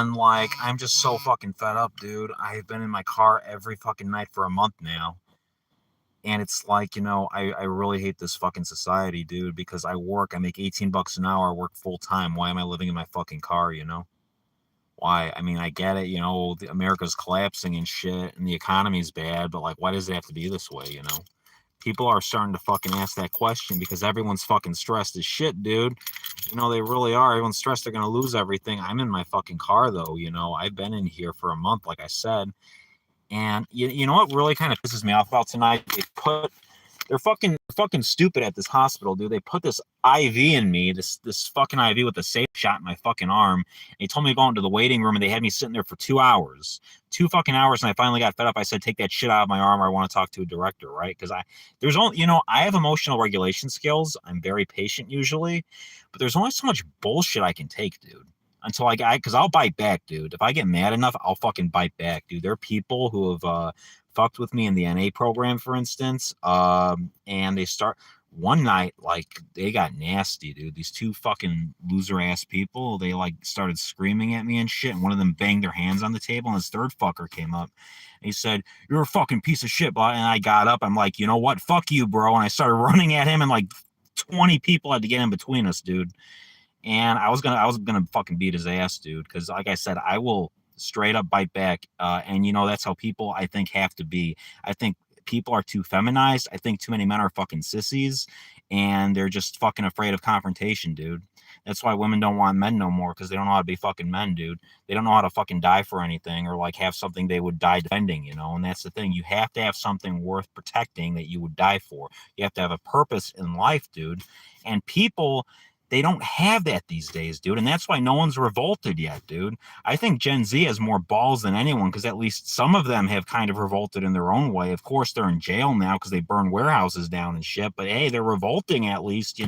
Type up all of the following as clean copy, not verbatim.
And like, I'm just so fucking fed up, dude. I've been in my car every fucking night for a month now. And it's like, I really hate this fucking society, dude, because I make 18 bucks an hour, I work full time. Why am I living in my fucking car? Why? I mean, I get it, America's collapsing and shit and the economy's bad, but like, why does it have to be this way? People are starting to fucking ask that question because everyone's fucking stressed as shit, dude. They really are. Everyone's stressed they're gonna lose everything. I'm in my fucking car though, I've been in here for a month, like I said. And you know what really kind of pisses me off about tonight? They're fucking stupid at this hospital, dude. They put this IV in me, this fucking IV with a safe shot in my fucking arm. And they told me to go into the waiting room, and they had me sitting there for 2 hours, 2 fucking hours. And I finally got fed up. I said, "Take that shit out of my arm, or I want to talk to a director," right? Because I have emotional regulation skills. I'm very patient usually, but there's only so much bullshit I can take, dude. Because I'll bite back, dude. If I get mad enough, I'll fucking bite back, dude. There are people who have fucked with me in the NA program, for instance. And they start one night, like, they got nasty, dude. These two fucking loser ass people, they like started screaming at me and shit. And one of them banged their hands on the table, and this third fucker came up. And he said, "You're a fucking piece of shit." And I got up. I'm like, "You know what? Fuck you, bro." And I started running at him, and like 20 people had to get in between us, dude. And I was gonna fucking beat his ass, dude. Because like I said, I will straight up bite back. And that's how people I think have to be. I think people are too feminized. I think too many men are fucking sissies, and they're just fucking afraid of confrontation, dude. That's why women don't want men no more, because they don't know how to be fucking men, dude. They don't know how to fucking die for anything, or like have something they would die defending. And that's the thing. You have to have something worth protecting that you would die for. You have to have a purpose in life, dude. And people, they don't have that these days, dude. And that's why no one's revolted yet, dude. I think Gen Z has more balls than anyone, because at least some of them have kind of revolted in their own way. Of course, they're in jail now because they burn warehouses down and shit. But hey, they're revolting at least.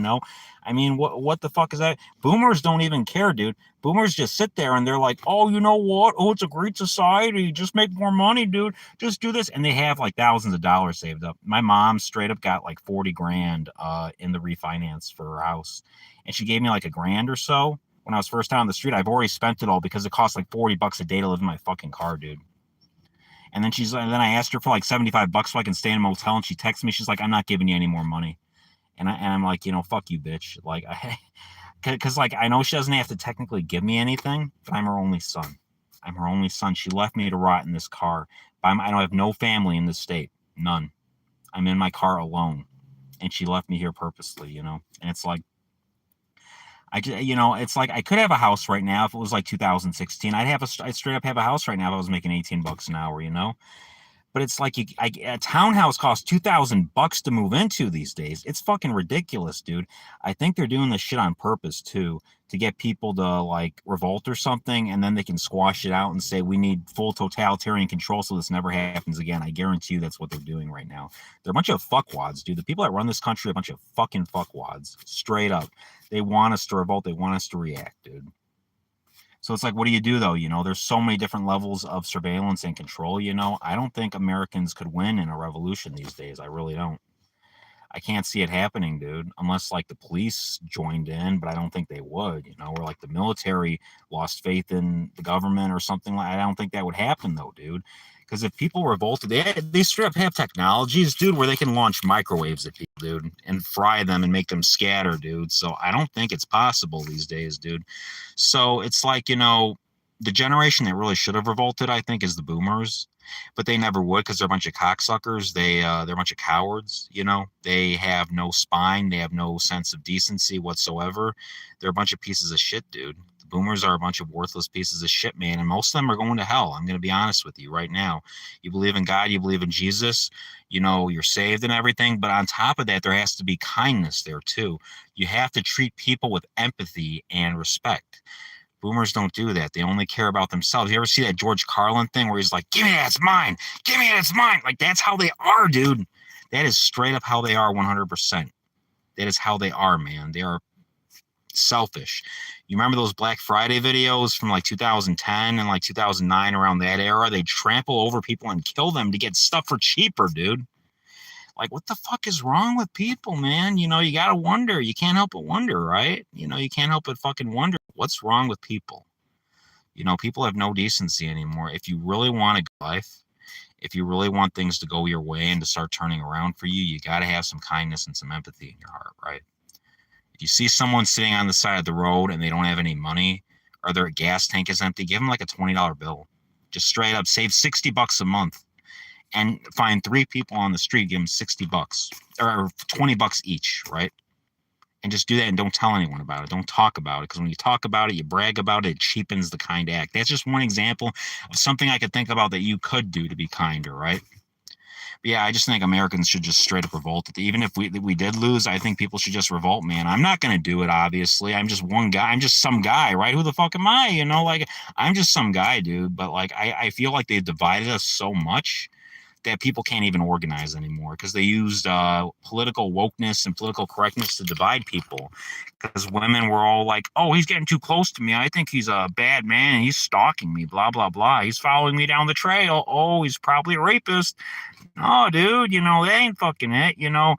I mean, what the fuck is that? Boomers don't even care, dude. Boomers just sit there and they're like, "Oh, you know what? Oh, it's a great society. Just make more money, dude. Just do this." And they have like thousands of dollars saved up. My mom straight up got like 40 grand in the refinance for her house. And she gave me like a grand or so when I was first out on the street. I've already spent it all because it costs like 40 bucks a day to live in my fucking car, dude. And then I asked her for like 75 bucks so I can stay in a motel, and she texted me. She's like, "I'm not giving you any more money." And I'm like, fuck you, bitch. Like, because like, I know she doesn't have to technically give me anything, but I'm her only son. I'm her only son. She left me to rot in this car. I don't have no family in this state. None. I'm in my car alone. And she left me here purposely. And it's like, it's like I could have a house right now if it was like 2016. I'd straight up have a house right now if I was making 18 bucks an hour. But it's like a townhouse costs 2,000 bucks to move into these days. It's fucking ridiculous, dude. I think they're doing this shit on purpose too, to get people to like revolt or something, and then they can squash it out and say we need full totalitarian control so this never happens again. I guarantee you that's what they're doing right now. They're a bunch of fuckwads, dude. The people that run this country are a bunch of fucking fuckwads, straight up. They want us to revolt. They want us to react, dude. So it's like, what do you do though? There's so many different levels of surveillance and control. I don't think Americans could win in a revolution these days. I really don't. I can't see it happening, dude, unless like the police joined in, but I don't think they would, or like the military lost faith in the government or something. I don't think that would happen though, dude. Because if people revolted, they straight up have technologies, dude, where they can launch microwaves at people, dude, and fry them and make them scatter, dude. So I don't think it's possible these days, dude. So it's like, the generation that really should have revolted, I think, is the boomers. But they never would, because they're a bunch of cocksuckers. They're a bunch of cowards. They have no spine. They have no sense of decency whatsoever. They're a bunch of pieces of shit, dude. The boomers are a bunch of worthless pieces of shit, man. And most of them are going to hell. I'm going to be honest with you right now. You believe in God, you believe in Jesus, you're saved and everything. But on top of that, there has to be kindness there too. You have to treat people with empathy and respect. Boomers don't do that. They only care about themselves. You ever see that George Carlin thing where he's like, "Give me that, it's mine. Give me that, it's mine." Like, that's how they are, dude. That is straight up how they are 100%. That is how they are, man. They are selfish. You remember those Black Friday videos from like 2010 and like 2009, around that era? They trample over people and kill them to get stuff for cheaper, dude. Like, what the fuck is wrong with people, man? You got to wonder. You can't help but wonder, right? You can't help but fucking wonder what's wrong with people. You know, people have no decency anymore. If you really want a good life, if you really want things to go your way and to start turning around for you, you got to have some kindness and some empathy in your heart, right? If you see someone sitting on the side of the road and they don't have any money or their gas tank is empty, give them like a $20 bill. Just straight up save $60 a month and find three people on the street, give them $60 or $20 each, right? And just do that and don't tell anyone about it. Don't talk about it because when you talk about it, you brag about it, it cheapens the kind act. That's just one example of something I could think about that you could do to be kinder, right? But yeah, I just think Americans should just straight up revolt. Even if we did lose, I think people should just revolt, man. I'm not gonna do it, obviously. I'm just one guy. I'm just some guy, right? Who the fuck am I? You know, like I'm just some guy, dude. But like I feel like they've divided us so much that people can't even organize anymore because they used political wokeness and political correctness to divide people. Because women were all like, "Oh, he's getting too close to me. I think he's a bad man. He's stalking me. Blah blah blah. He's following me down the trail. Oh, he's probably a rapist." No, dude, you know, that ain't fucking it. You know,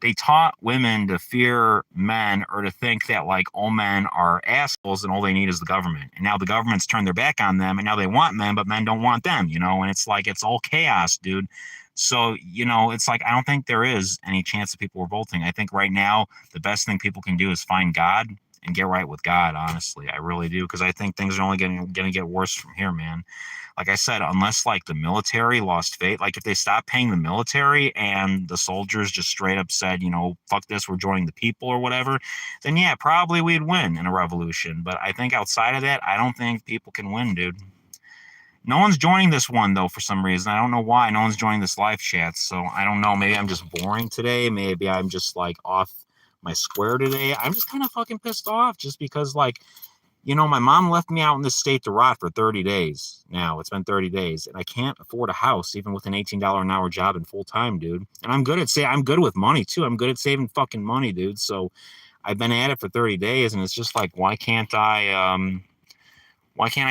they taught women to fear men or to think that like all men are assholes and all they need is the government. And now the government's turned their back on them and now they want men, but men don't want them, you know, and it's like it's all chaos, dude. So, you know, it's like I don't think there is any chance of people revolting. I think right now the best thing people can do is find God and get right with God, honestly. I really do, because I think things are only gonna get worse from here, man. Like I said, unless like the military lost faith, like if they stopped paying the military and the soldiers just straight up said, you know, fuck this, we're joining the people or whatever, then yeah, probably we'd win in a revolution. But I think outside of that, I don't think people can win, dude. No one's joining this one though for some reason. I don't know why. No one's joining this live chat. So I don't know. Maybe I'm just boring today. Maybe I'm just like off my square today. I'm just kind of fucking pissed off just because like you know, my mom left me out in this state to rot for 30 days now. It's been 30 days, and I can't afford a house even with an $18 an hour job and full time, dude. And I'm good with money too. I'm good at saving fucking money, dude. So I've been at it for 30 days, and it's just like, why can't I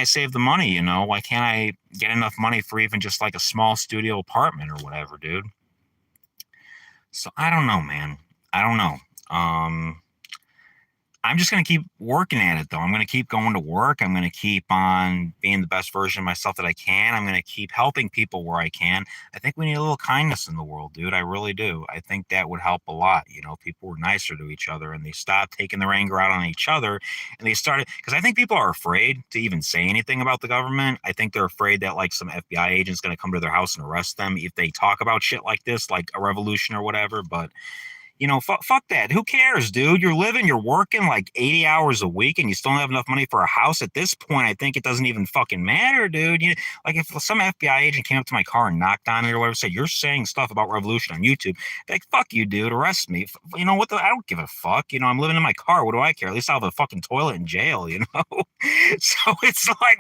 save the money? You know, why can't I get enough money for even just like a small studio apartment or whatever, dude? So I don't know, man. I don't know. I'm just going to keep working at it, though. I'm going to keep going to work. I'm going to keep on being the best version of myself that I can. I'm going to keep helping people where I can. I think we need a little kindness in the world, dude. I really do. I think that would help a lot. You know, people were nicer to each other and they stopped taking their anger out on each other and they started, because I think people are afraid to even say anything about the government. I think they're afraid that like some FBI agent's going to come to their house and arrest them if they talk about shit like this, like a revolution or whatever. But you know, fuck that. Who cares, dude? You're living, you're working like 80 hours a week and you still don't have enough money for a house. At this point, I think it doesn't even fucking matter, dude. Like if some FBI agent came up to my car and knocked on it or whatever, said, "You're saying stuff about revolution on YouTube." Like, fuck you, dude. Arrest me. You know what? I don't give a fuck. You know, I'm living in my car. What do I care? At least I'll have a fucking toilet in jail, you know? So it's like,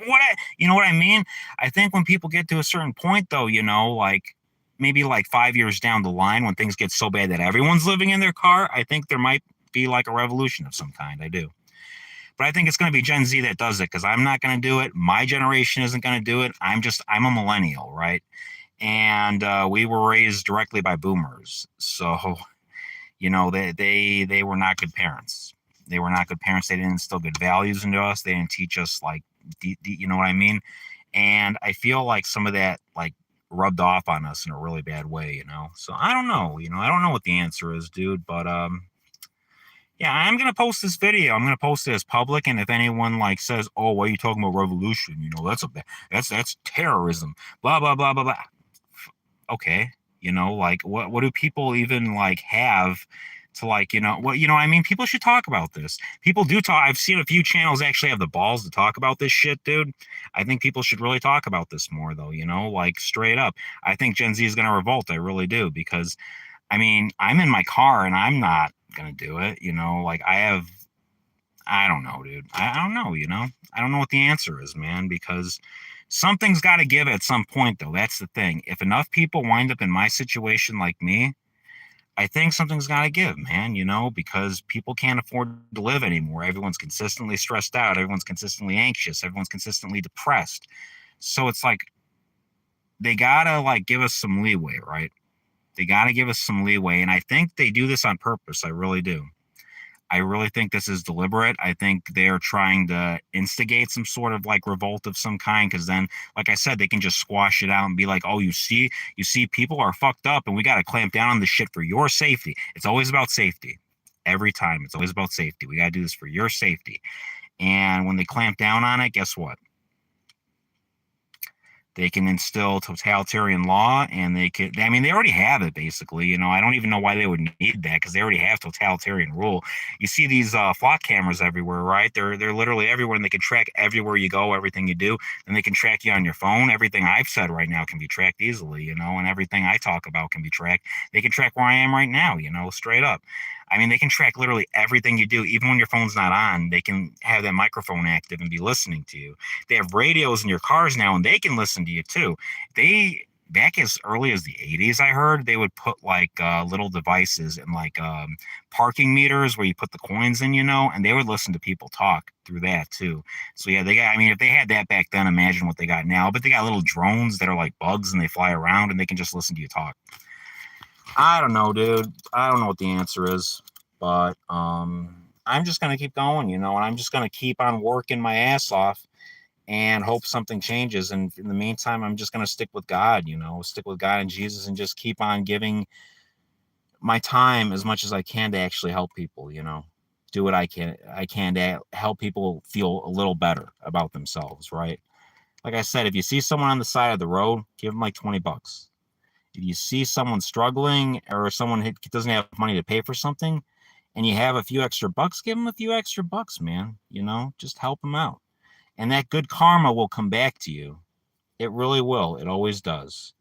you know what I mean? I think when people get to a certain point, though, you know, like, maybe like 5 years down the line when things get so bad that everyone's living in their car, I think there might be like a revolution of some kind. I do. But I think it's going to be Gen Z that does it because I'm not going to do it. My generation isn't going to do it. I'm a millennial, right? And we were raised directly by boomers. So, you know, they were not good parents. They were not good parents. They didn't instill good values into us. They didn't teach us like, you know what I mean? And I feel like some of that, like, rubbed off on us in a really bad way, you know. So I don't know, you know, I don't know what the answer is, dude, but yeah, I'm gonna post this video. I'm gonna post it as public, and if anyone like says, "Oh, why are you talking about revolution?" You know, that's terrorism. Blah blah blah blah blah. Okay, you know, like what do people even like have to like, you know, what you know? I mean, people should talk about this. People do talk. I've seen a few channels actually have the balls to talk about this shit, dude. I think people should really talk about this more, though. You know, like straight up. I think Gen Z is gonna revolt. I really do because I mean, I'm in my car and I'm not gonna do it. You know, like I don't know, dude. I don't know, you know? I don't know what the answer is, man, because something's got to give at some point, though. That's the thing. If enough people wind up in my situation like me, I think something's got to give, man, you know, because people can't afford to live anymore. Everyone's consistently stressed out. Everyone's consistently anxious. Everyone's consistently depressed. So it's like they got to like give us some leeway, right? They got to give us some leeway. And I think they do this on purpose. I really do. I really think this is deliberate. I think they're trying to instigate some sort of like revolt of some kind, because then, like I said, they can just squash it out and be like, "Oh, you see, people are fucked up, and we got to clamp down on this shit for your safety." It's always about safety. Every time, it's always about safety. We got to do this for your safety. And when they clamp down on it, guess what? They can instill totalitarian law, and they could, I mean, they already have it basically. I don't even know why they would need that, because they already have totalitarian rule. You see these flock cameras everywhere, right? They're literally everywhere, and they can track everywhere you go, everything you do. And they can track you on your phone. Everything I've said right now can be tracked easily, and everything I talk about can be tracked. They can track where I am right now, straight up. I mean, they can track literally everything you do, even when your phone's not on. They can have that microphone active and be listening to you. They have radios in your cars now, and they can listen to you too. They Back as early as the 80s, I heard they would put like little devices and like parking meters where you put the coins in, and they would listen to people talk through that too. So yeah, they got. I mean, if they had that back then, imagine what they got now. But they got little drones that are like bugs, and they fly around, and they can just listen to you talk. I don't know, dude. I don't know what the answer is, but I'm just gonna keep going, and I'm just gonna keep on working my ass off and hope something changes. And in the meantime, I'm just gonna stick with God, stick with God and Jesus, and just keep on giving my time as much as I can to actually help people, do what I can to help people feel a little better about themselves, right? Like I said, if you see someone on the side of the road, give them like $20. If you see someone struggling, or someone doesn't have money to pay for something, and you have a few extra bucks, give them a few extra bucks, man. Just help them out. And that good karma will come back to you. It really will. It always does.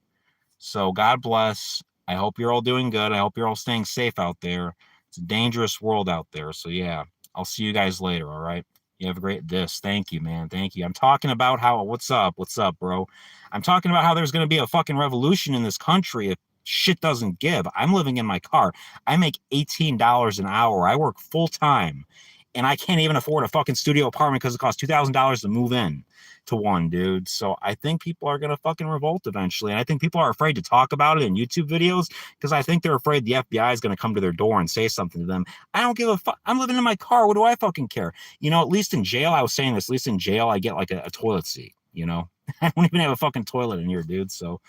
So God bless. I hope you're all doing good. I hope you're all staying safe out there. It's a dangerous world out there. So yeah, I'll see you guys later. All right. You have a great this. Thank you, man. Thank you. I'm talking about how, what's up? What's up, bro? I'm talking about how there's going to be a fucking revolution in this country if shit doesn't give. I'm living in my car. I make $18 an hour. I work full time, and I can't even afford a fucking studio apartment because it costs $2,000 to move in to one, dude. So I think people are going to fucking revolt eventually. And I think people are afraid to talk about it in YouTube videos because I think they're afraid the FBI is going to come to their door and say something to them. I don't give a fuck. I'm living in my car. What do I fucking care? At least in jail, I was saying this, at least in jail, I get like a toilet seat, I don't even have a fucking toilet in here, dude. So,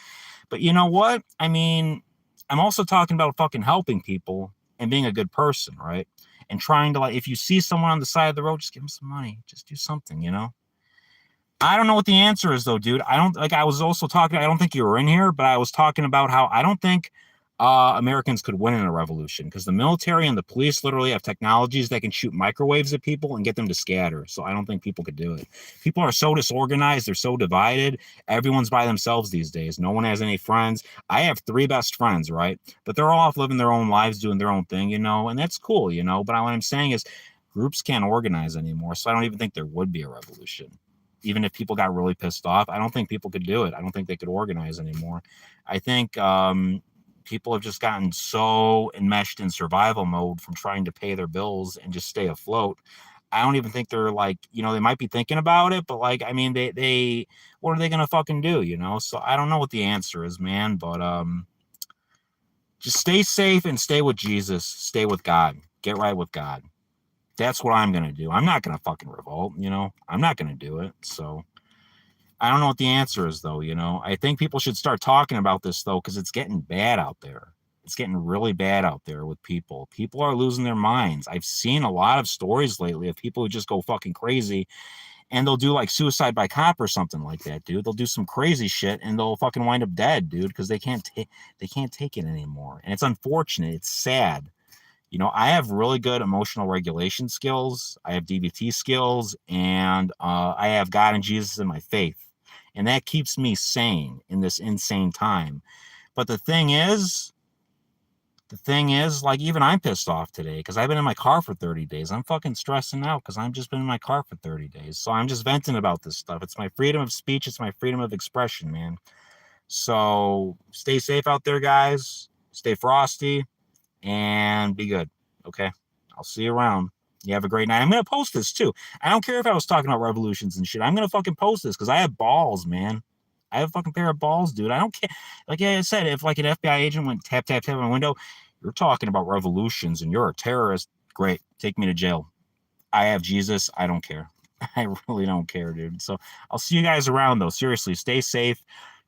but you know what? I mean, I'm also talking about fucking helping people and being a good person, right? And trying to, like, if you see someone on the side of the road, just give them some money. Just do something, I don't know what the answer is, though, dude. I don't, like, I was also talking, I don't think you were in here, but I was talking about how I don't think Americans could win in a revolution, because the military and the police literally have technologies that can shoot microwaves at people and get them to scatter. So I don't think people could do it. People are so disorganized. They're so divided. Everyone's by themselves these days. No one has any friends. I have 3 best friends, right? But they're all off living their own lives, doing their own thing, and that's cool, But what I'm saying is groups can't organize anymore. So I don't even think there would be a revolution. Even if people got really pissed off, I don't think people could do it. I don't think they could organize anymore. I think people have just gotten so enmeshed in survival mode from trying to pay their bills and just stay afloat. I don't even think they're like, they might be thinking about it, but like, I mean, they what are they gonna fucking do, So I don't know what the answer is, man, but just stay safe and stay with Jesus, stay with God, get right with God. That's what I'm gonna do. I'm not gonna fucking revolt, I'm not gonna do it. So I don't know what the answer is, though. I think people should start talking about this, though, because it's getting bad out there. It's getting really bad out there with people. People are losing their minds. I've seen a lot of stories lately of people who just go fucking crazy, and they'll do like suicide by cop or something like that, dude. They'll do some crazy shit and they'll fucking wind up dead, dude, because they can't take it anymore. And it's unfortunate. It's sad. I have really good emotional regulation skills. I have DBT skills, and I have God and Jesus in my faith. And that keeps me sane in this insane time. But the thing is, like, even I'm pissed off today because I've been in my car for 30 days. I'm fucking stressing out because I've just been in my car for 30 days. So I'm just venting about this stuff. It's my freedom of speech. It's my freedom of expression, man. So stay safe out there, guys. Stay frosty and be good. Okay. I'll see you around. You have a great night. I'm going to post this too. I don't care if I was talking about revolutions and shit. I'm going to fucking post this because I have balls, man. I have a fucking pair of balls, dude. I don't care. Like I said, if like an FBI agent went tap, tap, tap on a window, you're talking about revolutions and you're a terrorist. Great. Take me to jail. I have Jesus. I don't care. I really don't care, dude. So I'll see you guys around, though. Seriously, stay safe.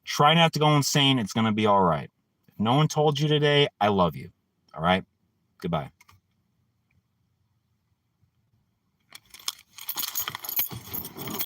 Try not to go insane. It's going to be all right. If no one told you today, I love you. All right? Goodbye.